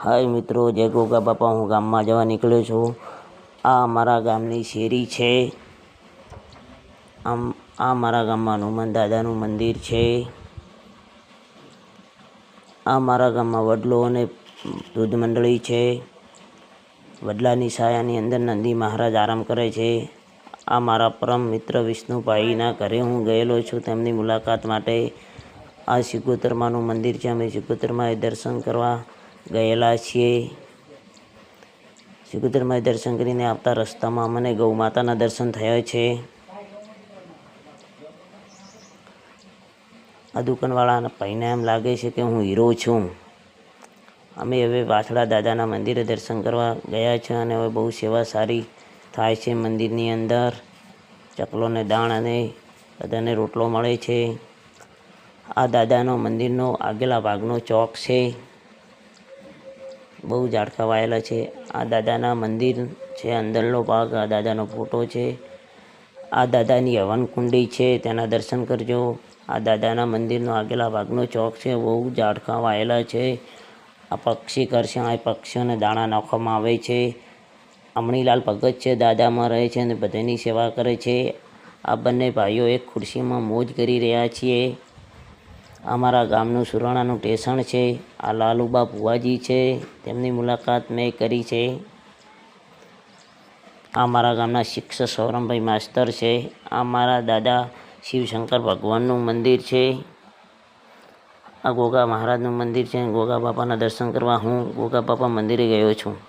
હાય મિત્રો, જય ગોગા બાપા. હું ગામમાં જવા નીકળ્યો છું. આ અમારા ગામની શેરી છે. આ મારા ગામમાં હનુમાન દાદાનું મંદિર છે. આ મારા ગામમાં વડલો અને દૂધ મંડળી છે. વડલાની છાયાની અંદર નંદી મહારાજ આરામ કરે છે. આ મારા પરમ મિત્ર વિષ્ણુભાઈના ઘરે હું ગયેલો છું તેમની મુલાકાત માટે. આ સિકોતરમાનું મંદિર છે. અમે સિકોતરમાં દર્શન કરવા ગયેલા છીએ. સિકોતરમાં દર્શન કરીને આવતા રસ્તામાં અમને ગૌ માતાના દર્શન થયા છે. આ દુકાનવાળાના ભાઈને એમ લાગે છે કે હું હીરો છું. અમે હવે વાછડા દાદાના મંદિરે દર્શન કરવા ગયા છે અને હવે બહુ સેવા સારી થાય છે. મંદિરની અંદર ચકલોને દાણ અને બધાને રોટલો મળે છે. આ દાદાનો મંદિરનો આગલા ભાગનો ચોક છે. બહુ ઝાડકા વાયેલા છે. આ દાદાના મંદિર છે. અંદરનો ભાગ આ દાદાનો ફોટો છે. આ દાદાની હવન કુંડી છે, તેના દર્શન કરજો. આ દાદાના મંદિરનો આગલા ભાગનો ચોક છે. બહુ ઝાડકા વાયેલા છે. આ પક્ષી કરશે. આ પક્ષીઓને દાણા નાખવામાં આવે છે. અમણીલાલ ભગત છે, દાદામાં રહે છે અને બધાની સેવા કરે છે. આ બંને ભાઈઓ એક ખુરશીમાં મોજ કરી રહ્યા છીએ. અમારા ગામનું સુરાણાનું સ્ટેશન છે. આ લાલુબા ભુવાજી છે, તેમની મુલાકાત મેં કરી છે. આ મારા ગામના શિક્ષક સૌરમભાઈ માસ્તર છે. આ મારા દાદા શિવશંકર ભગવાનનું મંદિર છે. આ ગોગા મહારાજનું મંદિર છે. ગોગા બાપાના દર્શન કરવા હું ગોગા બાપા મંદિરે ગયો છું.